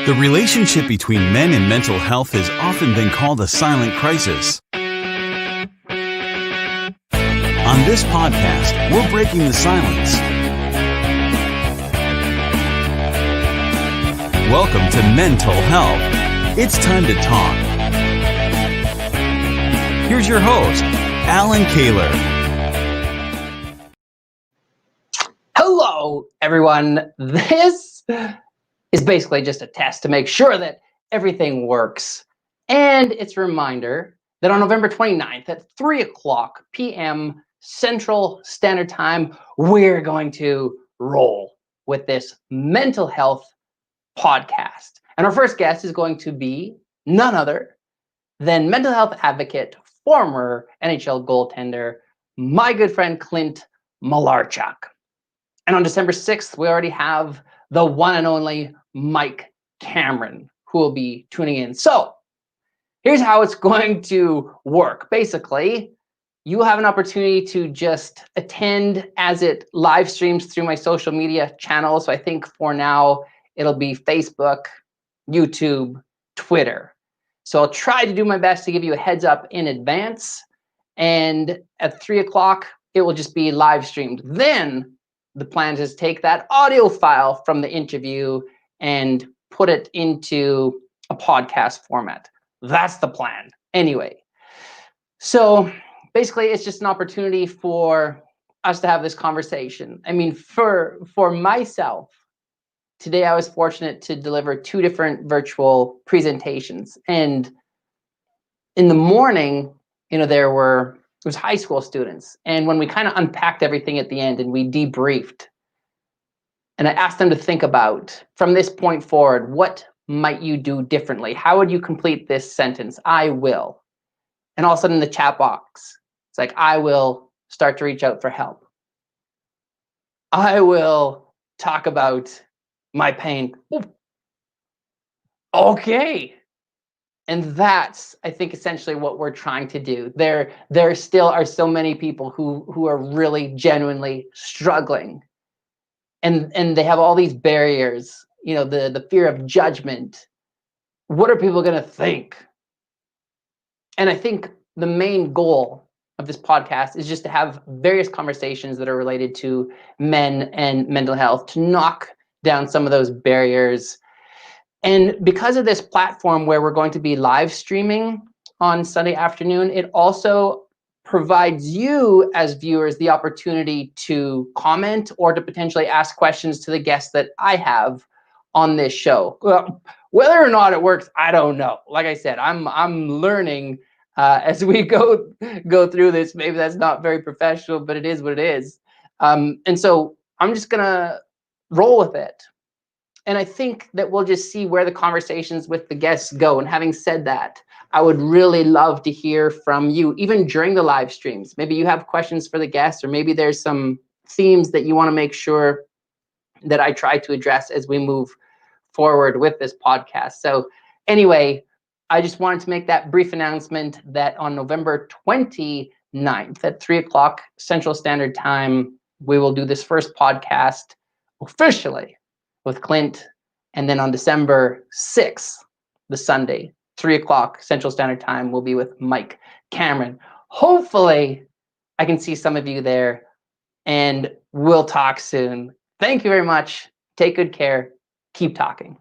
The relationship between men and mental health has often been called a silent crisis. On this podcast, we're breaking the silence. Welcome to Mental Health. It's time to talk. Here's your host, Alan Kaler. Hello, everyone. This is basically just a test to make sure that everything works. And it's a reminder that on November 29th at 3 o'clock p.m. Central Standard Time, we're going to roll with this mental health podcast. And our first guest is going to be none other than mental health advocate, former NHL goaltender, my good friend Clint Malarchuk. And on December 6th, we already have the one and only Mike Cameron, who will be tuning in. So here's how it's going to work. Basically, you have an opportunity to just attend as it live streams through my social media channels. So I think for now, it'll be Facebook, YouTube, Twitter. So I'll try to do my best to give you a heads up in advance. And at 3 o'clock, it will just be live streamed. Then the plan is to take that audio file from the interview and put it into a podcast format. That's the plan. Anyway, so basically it's just an opportunity for us to have this conversation. I mean, for myself, today I was fortunate to deliver 2 different virtual presentations. And in the morning, it was high school students. And when we kind of unpacked everything at the end and we debriefed, and I asked them to think about, from this point forward, what might you do differently? How would you complete this sentence? I will. And all of a sudden in the chat box, it's like, I will start to reach out for help. I will talk about my pain. Okay. And that's, I think, essentially what we're trying to do. There still are so many people who are really genuinely struggling. And they have all these barriers, the fear of judgment. What are people going to think? And I think the main goal of this podcast is just to have various conversations that are related to men and mental health, to knock down some of those barriers. And because of this platform where we're going to be live streaming on Sunday afternoon, it also provides you as viewers the opportunity to comment or to potentially ask questions to the guests that I have on this show. Well, whether or not it works, I don't know. Like I said, I'm learning as we go through this. Maybe that's not very professional, but it is what it is. And so I'm just gonna roll with it. And I think that we'll just see where the conversations with the guests go. And having said that, I would really love to hear from you, even during the live streams. Maybe you have questions for the guests, or maybe there's some themes that you want to make sure that I try to address as we move forward with this podcast. So anyway, I just wanted to make that brief announcement that on November 29th at 3 o'clock Central Standard Time, we will do this first podcast officially with Clint. And then on December 6th, the Sunday, 3 o'clock Central Standard Time, will be with Mike Cameron. Hopefully, I can see some of you there, and we'll talk soon. Thank you very much. Take good care. Keep talking.